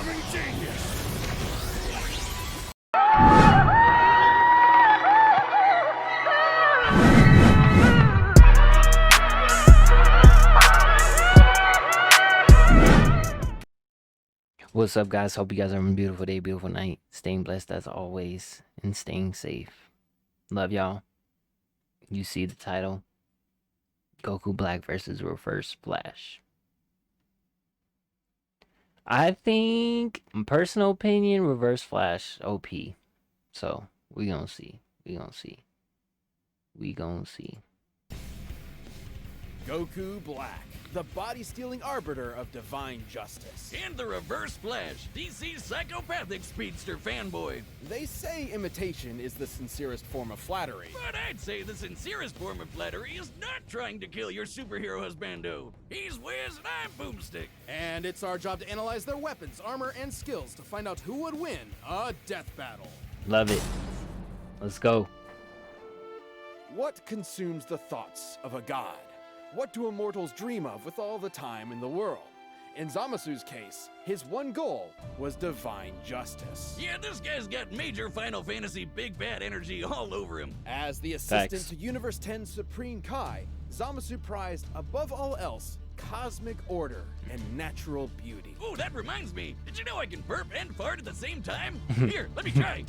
Becoming genius! What's up, guys? Hope you guys are having a beautiful day, beautiful night. Staying blessed as always and staying safe. Love y'all. You see the title. Goku Black versus Reverse Flash. I think, personal opinion, Reverse Flash OP. So, we gonna see. We gonna see. We gonna see. Goku Black, the body-stealing arbiter of divine justice. And the Reverse Flash, DC's psychopathic speedster fanboy. They say imitation is the sincerest form of flattery. But I'd say the sincerest form of flattery is not trying to kill your superhero husbando. He's Wiz and I'm Boomstick. And it's our job to analyze their weapons, armor, and skills to find out who would win a death battle. Love it. Let's go. What consumes the thoughts of a god? What do immortals dream of with all the time in the world? In Zamasu's case, his one goal was divine justice. Yeah, this guy's got major Final Fantasy big bad energy all over him. As the assistant to Universe 10's Supreme Kai, Zamasu prized, above all else, cosmic order and natural beauty. Ooh, that reminds me. Did you know I can burp and fart at the same time? Here, let me try.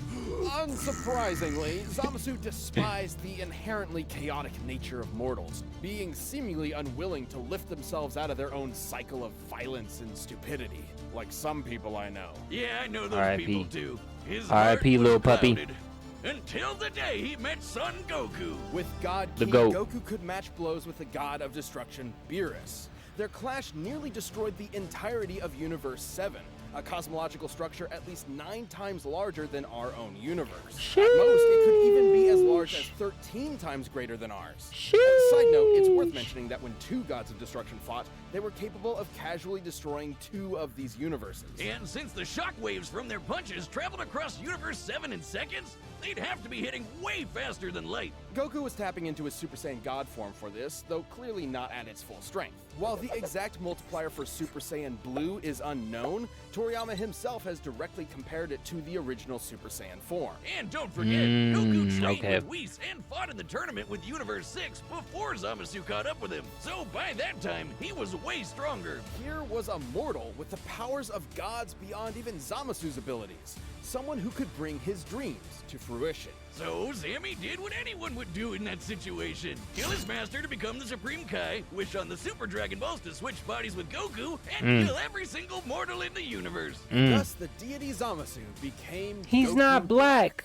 Unsurprisingly, Zamasu despised the inherently chaotic nature of mortals, being seemingly unwilling to lift themselves out of their own cycle of violence and stupidity, like some people I know. Yeah, I know those R.I.P. people too. His R.I.P. heart was little puppy. clouded. Until the day he met Son Goku. With God The King, GOAT. Goku could match blows with the god of destruction, Beerus. Their clash nearly destroyed the entirety of Universe 7, a cosmological structure at least 9 times larger than our own universe. At most, it could even be as large as 13 times greater than ours. As a side note, it's worth mentioning that when 2 gods of destruction fought, they were capable of casually destroying 2 of these universes. And since the shockwaves from their punches traveled across Universe 7 in seconds, they'd have to be hitting way faster than light. Goku was tapping into his Super Saiyan God form for this, though clearly not at its full strength. While the exact multiplier for Super Saiyan Blue is unknown, Toriyama himself has directly compared it to the original Super Saiyan form. And don't forget, Goku trained okay. with Whis and fought in the tournament with Universe 6 before Zamasu caught up with him. So by that time, he was way stronger. Here was a mortal with the powers of gods beyond even Zamasu's abilities. Someone who could bring his dreams to fruition. So Sammy did what anyone would do in that situation. Kill his master to become the Supreme Kai, wish on the Super Dragon Balls to switch bodies with Goku, and kill every single mortal in the universe. Thus, the deity Zamasu became He's Goku not black.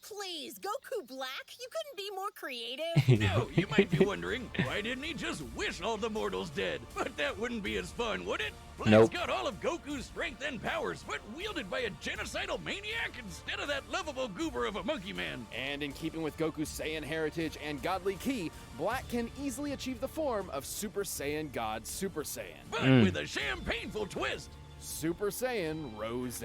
Please, Goku Black? You couldn't be more creative. Now, you might be wondering, why didn't he just wish all the mortals dead? But that wouldn't be as fun, would it? Black's Nope. got all of Goku's strength and powers, but wielded by a genocidal maniac instead of that lovable goober of a monkey man. And in keeping with Goku's Saiyan heritage and godly ki, Black can easily achieve the form of Super Saiyan God Super Saiyan. But with a champagneful twist. Super Saiyan Rose.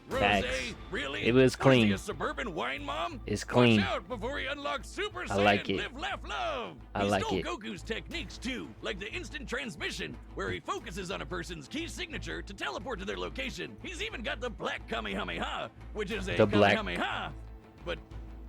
Facts. Rosé, really? It was clean. he a suburban wine mom? It's clean. Watch out before he unlocks Super Saiyan. I like it. Live, laugh, love. I he like stole it. Goku's techniques too, like the instant transmission, where he focuses on a person's key signature to teleport to their location. He's even got the Black Kamehameha, which is a The black- Kamehameha, but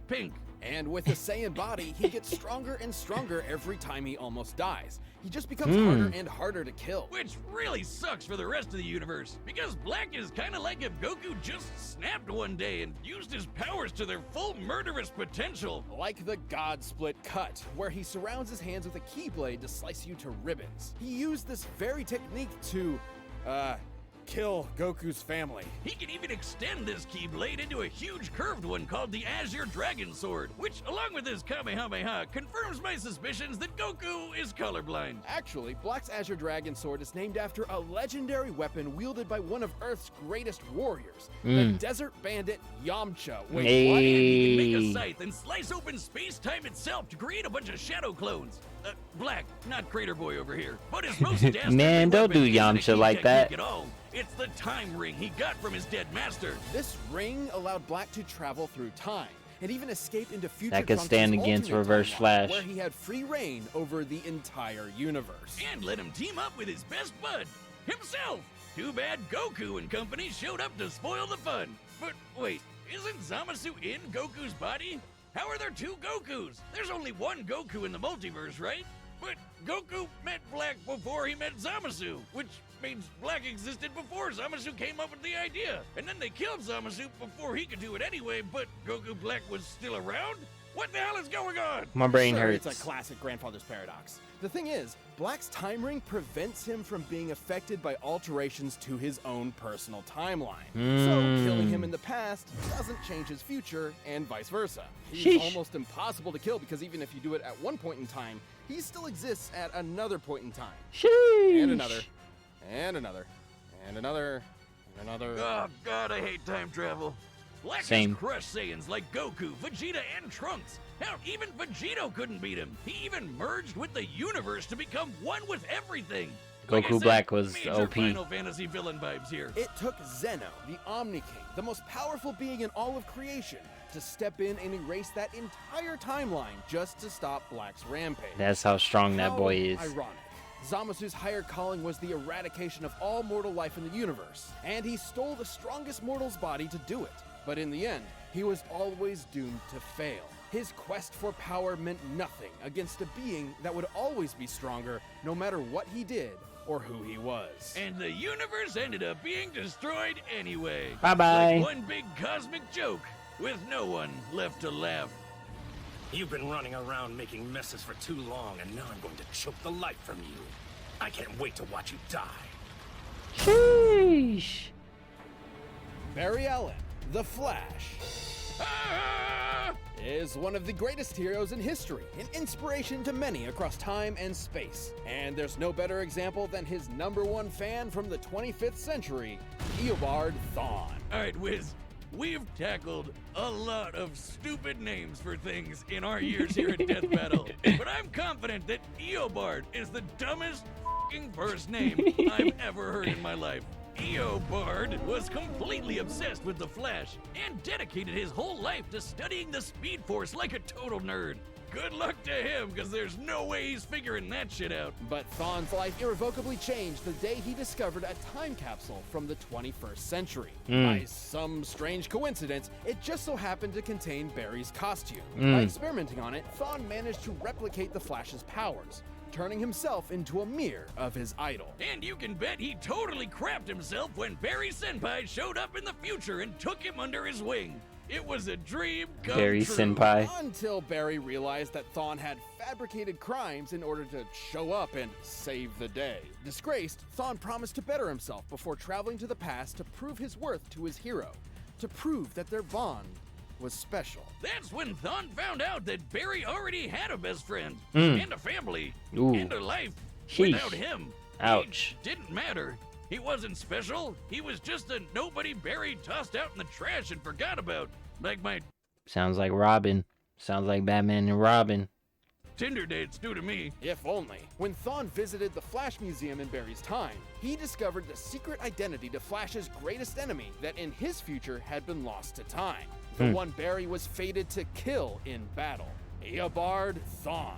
pink. And with his Saiyan body, he gets stronger and stronger every time he almost dies. He just becomes harder and harder to kill. Which really sucks for the rest of the universe, because Black is kind of like if Goku just snapped one day and used his powers to their full murderous potential. Like the God Split Cut, where he surrounds his hands with a keyblade to slice you to ribbons. He used this very technique to, kill Goku's family. He can even extend this Keyblade into a huge curved one called the Azure Dragon Sword, which, along with his Kamehameha, confirms my suspicions that Goku is colorblind. Actually, Black's Azure Dragon Sword is named after a legendary weapon wielded by one of Earth's greatest warriors, the Desert Bandit Yamcha. Wait, And he can make Hey. a scythe and slice open space-time itself to create a bunch of shadow clones. Black, not Crater Boy over here, but his most dastardly Man, don't weapon do isn't a Yamcha key like that. technique At all. It's the time ring he got from his dead master. This ring allowed Black to travel through time and even escape into future That could Trunks' stand against alternate Reverse timeline, Flash. where he had free reign over the entire universe. And let him team up with his best bud, himself. Too bad Goku and company showed up to spoil the fun. But wait, isn't Zamasu in Goku's body? How are there two Gokus? There's only one Goku in the multiverse, right? But Goku met Black before he met Zamasu, which means Black existed before Zamasu came up with the idea. And then they killed Zamasu before he could do it anyway, but Goku Black was still around? What the hell is going on? My brain Sure, hurts. It's a classic grandfather's paradox. The thing is, Black's time ring prevents him from being affected by alterations to his own personal timeline. So killing him in the past doesn't change his future, and vice versa. He's almost impossible to kill because even if you do it at one point in time, he still exists at another point in time. Sheesh. And another. And another. And another. And another. Oh god, I hate time travel. Black Same. has crushed Saiyans like Goku, Vegeta, and Trunks. Hell, even Vegito couldn't beat him. He even merged with the universe to become one with everything. Like I Goku said, Black was major OP. Final Fantasy villain vibes here. It took Zeno, the Omni King, the most powerful being in all of creation, to step in and erase that entire timeline just to stop Black's rampage. That's how strong that How boy is. Ironic. Zamasu's higher calling was the eradication of all mortal life in the universe, and he stole the strongest mortal's body to do it. But in the end, he was always doomed to fail. His quest for power meant nothing against a being that would always be stronger no matter what he did or who he was. And the universe ended up being destroyed anyway. Bye-bye. Like one big cosmic joke, with no one left to laugh. You've been running around making messes for too long, and now I'm going to choke the life from you. I can't wait to watch you die. Sheesh. Barry Allen, the Flash, Ah! is one of the greatest heroes in history, an inspiration to many across time and space. And there's no better example than his #1 fan from the 25th century, Eobard Thawne. Alright, Wiz, we've tackled a lot of stupid names for things in our years here at Death Battle, but I'm confident that Eobard is the dumbest f***ing first name I've ever heard in my life. Eobard was completely obsessed with the Flash and dedicated his whole life to studying the Speed Force like a total nerd. Good luck to him, because there's no way he's figuring that shit out. But Thawne's life irrevocably changed the day he discovered a time capsule from the 21st century. By some strange coincidence, it just so happened to contain Barry's costume. By experimenting on it, Thawne managed to replicate the Flash's powers, turning himself into a mirror of his idol. And you can bet he totally crapped himself when Barry Senpai showed up in the future and took him under his wing. It was a dream come Barry true. Senpai. Until Barry realized that Thawne had fabricated crimes in order to show up and save the day. Disgraced, Thawne promised to better himself before traveling to the past to prove his worth to his hero, to prove that their bond was special. That's when Thawne found out that Barry already had a best friend, and a family, Ooh. and a life. Sheesh. Without him, Ouch. it didn't matter. He wasn't special. He was just a nobody Barry tossed out in the trash and forgot about. Like my Sounds like Robin. Sounds like Batman and Robin. Tinder dates do to me. If only. When Thawne visited the Flash Museum in Barry's time, he discovered the secret identity to Flash's greatest enemy that in his future had been lost to time. The one Barry was fated to kill in battle. Eobard Thawne.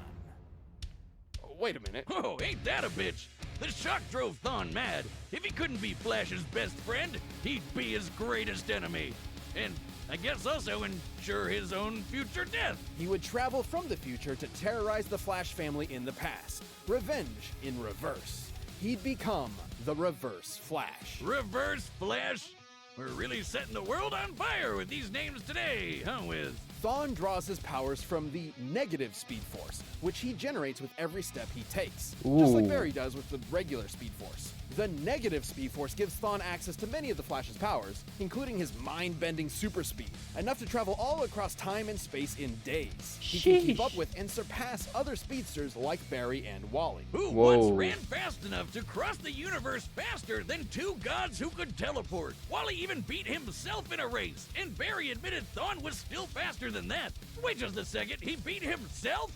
Wait a minute. Oh, ain't that a bitch? The shock drove Thawne mad. If he couldn't be Flash's best friend, he'd be his greatest enemy. And I guess also ensure his own future death. He would travel from the future to terrorize the Flash family in the past. Revenge in reverse. He'd become the Reverse Flash. Reverse Flash? We're really setting the world on fire with these names today, huh, Wiz? Thawne draws his powers from the negative Speed Force, which he generates with every step he takes, just like Ooh. Barry does with the regular Speed Force. The negative Speed Force gives Thawne access to many of the Flash's powers, including his mind-bending super speed, enough to travel all across time and space in days. He can keep Sheesh. up with and surpass other speedsters like Barry and Wally. Who Whoa. once ran fast enough to cross the universe faster than two gods who could teleport? Wally even beat himself in a race, and Barry admitted Thawne was still faster than that. Wait just a second, he beat himself?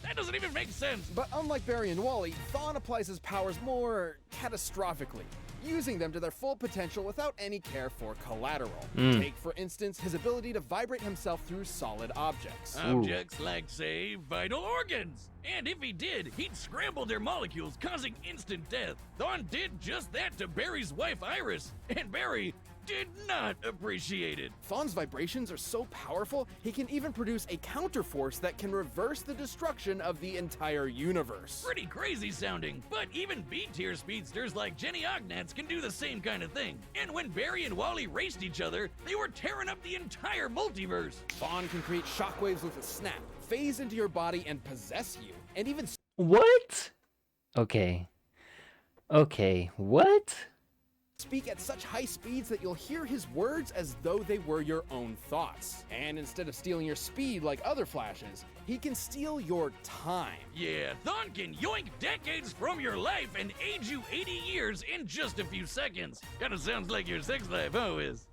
That doesn't even make sense. But unlike Barry and Wally, Thawne applies his powers more catastrophically. using them to their full potential without any care for collateral. Take, for instance, his ability to vibrate himself through solid objects. Objects like, say, vital organs. And if he did, he'd scramble their molecules, causing instant death. Thawne did just that to Barry's wife, Iris, and Barry did not appreciate it. Thawne's vibrations are so powerful, he can even produce a counterforce that can reverse the destruction of the entire universe. Pretty crazy sounding, but even B-tier speedsters like Jenny Ognats can do the same kind of thing. And when Barry and Wally raced each other, they were tearing up the entire multiverse. Thawne can create shockwaves with a snap, phase into your body and possess you, and even What? Okay. Okay, what? speak at such high speeds that you'll hear his words as though they were your own thoughts. And instead of stealing your speed like other Flashes, he can steal your time. Yeah, Thawne can yoink decades from your life and age you 80 years in just a few seconds. Kinda sounds like your sex life, huh, Wiz?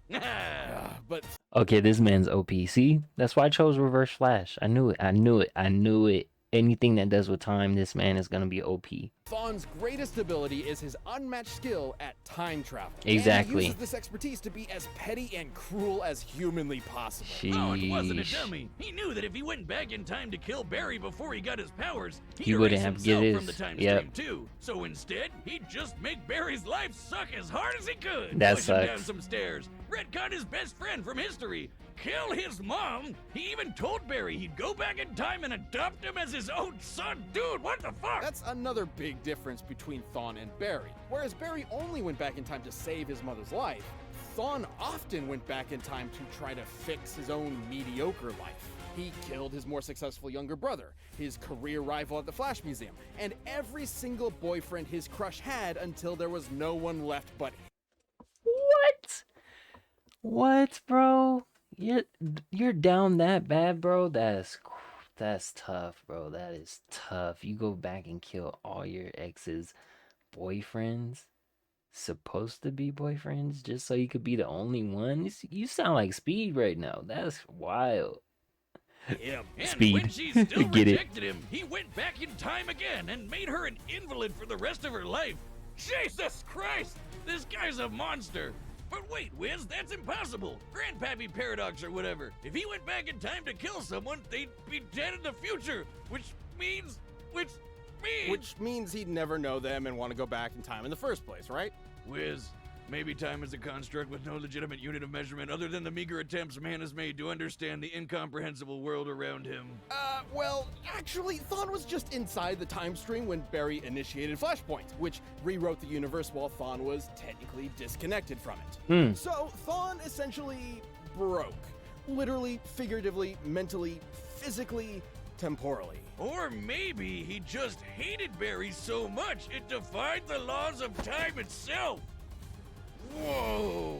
But Okay, this man's OP. See? That's why I chose Reverse Flash. I knew it. I knew it. I knew it. Anything that does with time, this man is gonna be OP. Thawne's greatest ability is his unmatched skill at time travel. Exactly. And he uses this expertise to be as petty and cruel as humanly possible. Thawne wasn't a Sheesh. dummy. He knew that if he went back in time to kill Barry before he got his powers, He he'd wouldn't erase have get himself from his- the time yep. stream too. So instead, he'd just make Barry's life suck as hard as he could. That Push him down sucks. some stairs, retcon his best friend from history, kill his mom. He even told Barry he'd go back in time and adopt him as his own son. Dude, what the fuck? That's another big difference between Thawne and Barry. Whereas Barry only went back in time to save his mother's life, Thawne often went back in time to try to fix his own mediocre life. He killed his more successful younger brother, his career rival at the Flash Museum, and every single boyfriend his crush had until there was no one left but him. What? What, bro? You're down that bad, bro? That's tough, bro. That is tough. You go back and kill all your ex's boyfriends, supposed to be boyfriends, just so you could be the only one. You sound like Speed right now. That's wild. And Speed. when she still Get it. rejected him, he went back in time again and made her an invalid for the rest of her life. Jesus Christ! This guy's a monster. But wait, Wiz, that's impossible. Grandpappy Paradox or whatever. If he went back in time to kill someone, they'd be dead in the future, which means... Which means he'd never know them and want to go back in time in the first place, right? Wiz, maybe time is a construct with no legitimate unit of measurement other than the meager attempts man has made to understand the incomprehensible world around him. Well, actually, Thawne was just inside the time stream when Barry initiated Flashpoint, which rewrote the universe while Thawne was technically disconnected from it. So, Thawne essentially broke. Literally, figuratively, mentally, physically, temporally. Or maybe he just hated Barry so much it defied the laws of time itself. Whoa.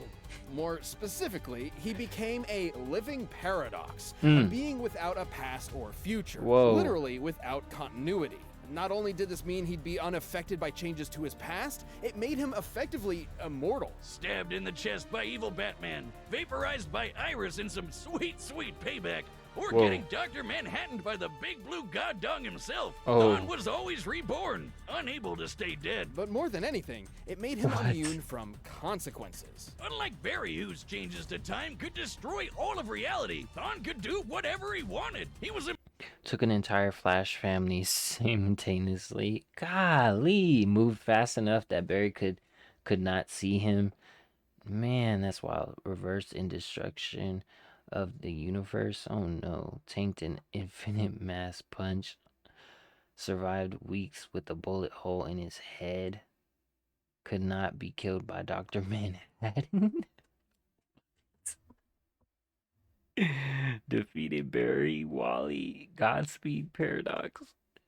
More specifically, he became a living paradox, a being without a past or future, Whoa. literally without continuity. Not only did this mean he'd be unaffected by changes to his past, it made him effectively immortal. Stabbed in the chest by evil Batman, vaporized by Iris in some sweet, sweet payback, or Whoa. getting Dr. Manhattaned by the big blue god dong himself. Oh. Thawne was always reborn, unable to stay dead. But more than anything, it made him What? immune from consequences. Unlike Barry, whose changes to time could destroy all of reality, Thawne could do whatever he wanted. He was Took an entire Flash family simultaneously. Golly, moved fast enough that Barry could not see him. Man, that's wild. Reversed indestruction of the universe. Oh no. Tanked an infinite mass punch. Survived weeks with a bullet hole in his head. Could not be killed by Dr. Manhattan. Defeated Barry, Wally, Godspeed Paradox.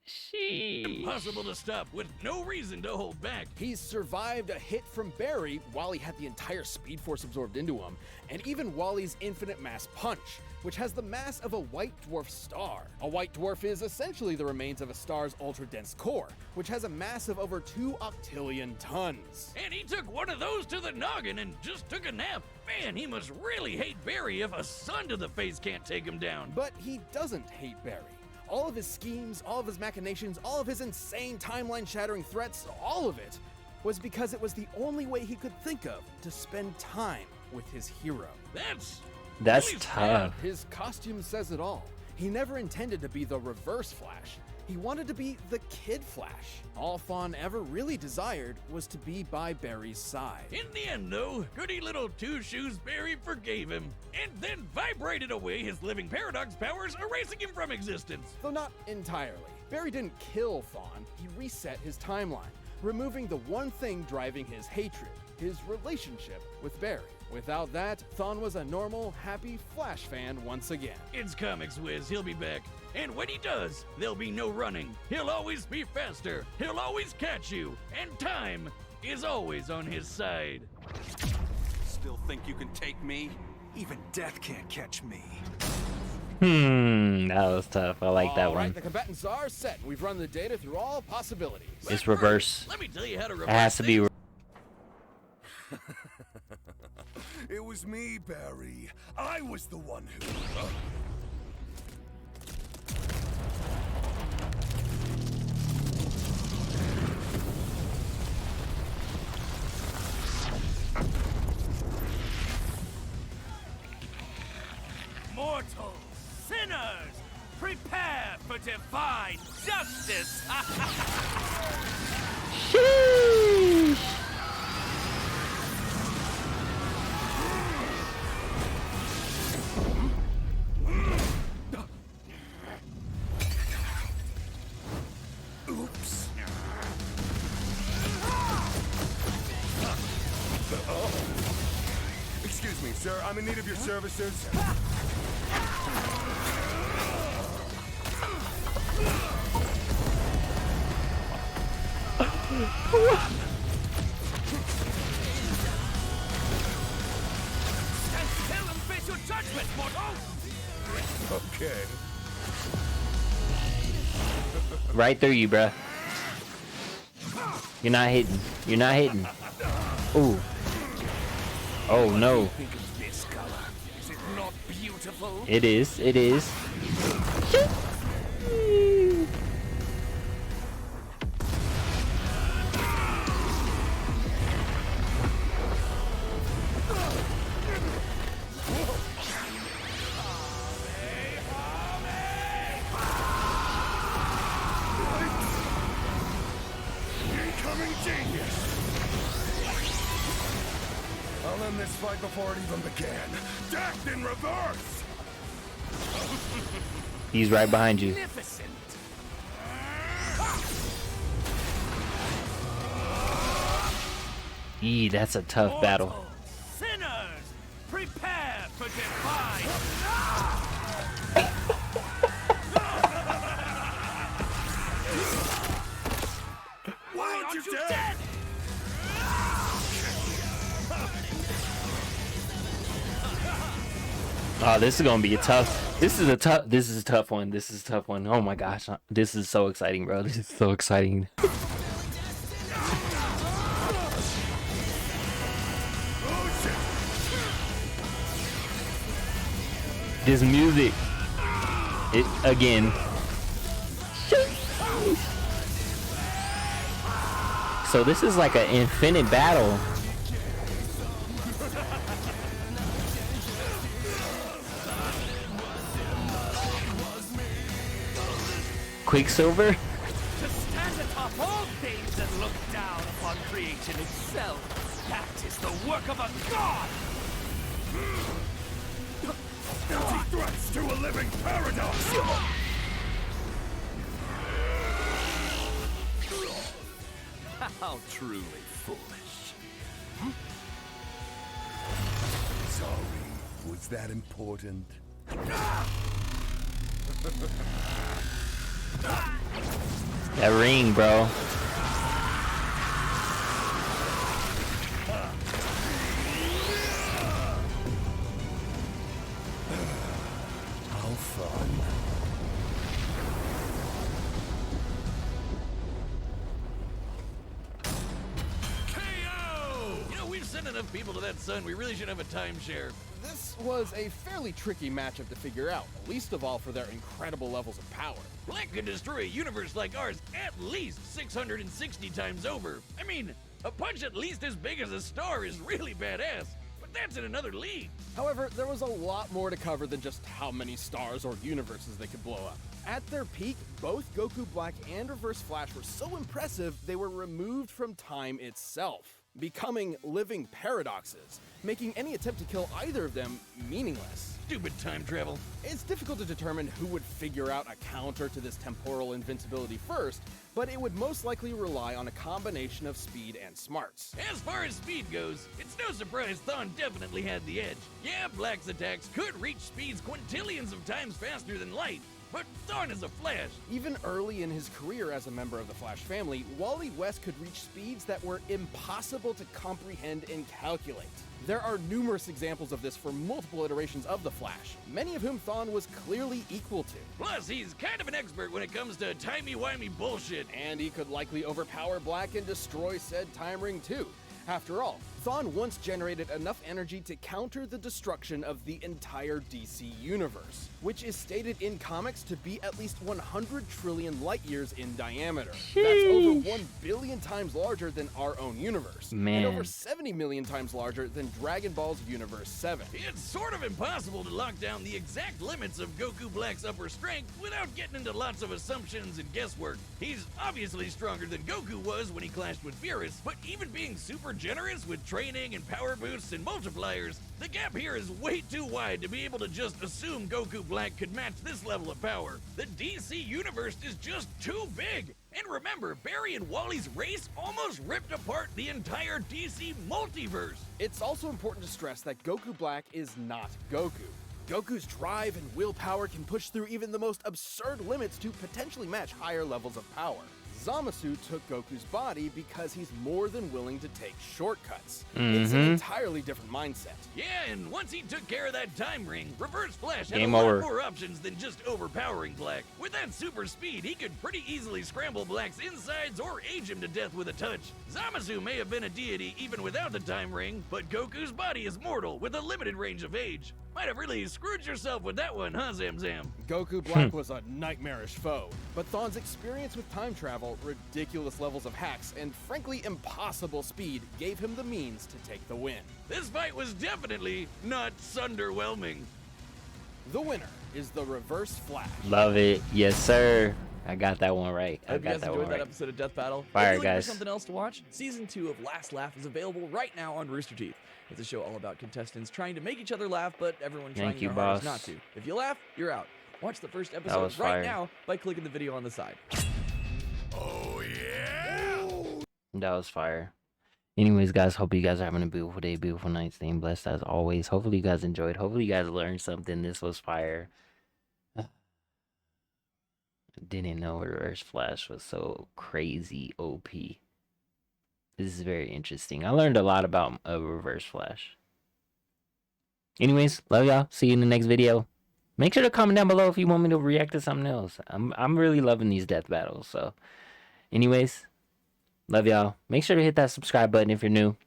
Sheesh. impossible to stop with no reason to hold back. He's survived a hit from Barry while he had the entire Speed Force absorbed into him, and even Wally's infinite mass punch, which has the mass of a white dwarf star. A white dwarf is essentially the remains of a star's ultra-dense core, which has a mass of over 2 octillion tons. And he took one of those to the noggin and just took a nap. Man, he must really hate Barry if a sun to the face can't take him down. But he doesn't hate Barry. All of his schemes, all of his machinations, all of his insane timeline-shattering threats, all of it was because it was the only way he could think of to spend time with his hero. That's really tough. His costume says it all. He never intended to be the Reverse Flash. He wanted to be the Kid Flash. All Thawne ever really desired was to be by Barry's side. In the end, though, goody little Two Shoes Barry forgave him, and then vibrated away his living paradox powers, erasing him from existence. Though not entirely. Barry didn't kill Thawne, he reset his timeline, removing the one thing driving his hatred, his relationship with Barry. Without that, Thawne was a normal, happy Flash fan once again. It's Comics Wiz, he'll be back. And when he does, there'll be no running. He'll always be faster, he'll always catch you, and time is always on his side. Still think you can take me? Even death can't catch me. That was tough. I like that All right, one. the combatants are set. We've run the data through all possibilities. It's reverse. Let me tell you how to It reverse has to be. things. It was me, Barry. I was the one who... Mortals, sinners, prepare for divine justice! Sheesh. Oops. Excuse me, sir. I'm in need of your services. Stand still and face your judgment, mortals! Okay. Right through you, bruh. You're not hitting. You're not hitting. Ooh. Oh no. Think of this color. Is it not beautiful? It is. It is. Incoming genius! I'll end this fight before it even began. Death in reverse! He's right behind you. Magnificent! Eee, that's a tough battle. Mortals, sinners, prepare for divine... Why aren't you dead? Oh, this is gonna be a tough. This is a tough one. This is a tough one. Oh my gosh, this is so exciting, bro. This is so exciting. This music, it again. So this is like an infinite battle. Quicksilver? To stand atop all things and look down upon creation itself. That is the work of a god! Empty threats to a living paradox! How truly foolish. Sorry, was that important? That ring, bro. How fun. KO! You know, we've sent enough people to that sun, we really should have a timeshare. This was a fairly tricky matchup to figure out, least of all for their incredible levels of power. Black could destroy a universe like ours at least 660 times over. I mean, A punch at least as big as a star is really badass, but that's in another league. However, there was a lot more to cover than just how many stars or universes they could blow up. At their peak, both Goku Black and Reverse Flash were so impressive they were removed from time itself, becoming living paradoxes, making any attempt to kill either of them meaningless. Stupid time travel. It's difficult to determine who would figure out a counter to this temporal invincibility first, but it would most likely rely on a combination of speed and smarts. As far as speed goes, it's no surprise Thawne definitely had the edge. Yeah, Black's attacks could reach speeds quintillions of times faster than light, but Thawne is a Flash. Even early in his career as a member of the Flash family, Wally West could reach speeds that were impossible to comprehend and calculate. There are numerous examples of this for multiple iterations of the Flash, many of whom Thawne was clearly equal to. Plus, he's kind of an expert when it comes to timey-wimey bullshit. And he could likely overpower Black and destroy said time ring too. After all, Thawne once generated enough energy to counter the destruction of the entire DC universe, which is stated in comics to be at least 100 trillion light years in diameter. That's over 1 billion times larger than our own universe, Man. and over 70 million times larger than Dragon Ball's Universe 7. It's sort of impossible to lock down the exact limits of Goku Black's upper strength without getting into lots of assumptions and guesswork. He's obviously stronger than Goku was when he clashed with Beerus, but even being super generous with training and power boosts and multipliers, the gap here is way too wide to be able to just assume Goku Black could match this level of power. The DC universe is just too big. And remember, Barry and Wally's race almost ripped apart the entire DC multiverse. It's also important to stress that Goku Black is not Goku. Goku's drive and willpower can push through even the most absurd limits to potentially match higher levels of power. Zamasu took Goku's body because he's more than willing to take shortcuts. It's an entirely different mindset. Yeah, and once he took care of that time ring, Reverse Flash had Game a lot over. more options than just overpowering Black. With that super speed, he could pretty easily scramble Black's insides or age him to death with a touch. Zamasu may have been a deity even without the time ring, but Goku's body is mortal with a limited range of age. Might have really screwed yourself with that one, huh, Zamzam? Goku Black was a nightmarish foe, but Thawne's experience with time travel, ridiculous levels of hacks, and frankly impossible speed gave him the means to take the win. This fight was definitely not sunderwhelming. The winner is the Reverse Flash. Love it. Yes, sir. I got that one right. I I hope you got guys that enjoyed one that right. episode of Death Battle. Fire, If you're looking guys. for something else to watch, Season 2 of Last Laugh is available right now on Rooster Teeth. It's a show all about contestants trying to make each other laugh, but everyone trying Thank you, their hardest boss. not to. If you laugh, you're out. Watch the first was episode fire. right now by clicking the video on the side. Oh, yeah? That was fire. Anyways, guys, hope you guys are having a beautiful day, beautiful night, staying blessed as always. Hopefully you guys enjoyed. Hopefully you guys learned something. This was fire. Didn't know Reverse Flash was so crazy OP. This is very interesting. I learned a lot about Reverse Flash. Anyways, love y'all. See you in the next video. Make sure to comment down below if you want me to react to something else. I'm really loving these death battles. So, anyways, love y'all. Make sure to hit that subscribe button if you're new.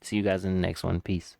See you guys in the next one. Peace.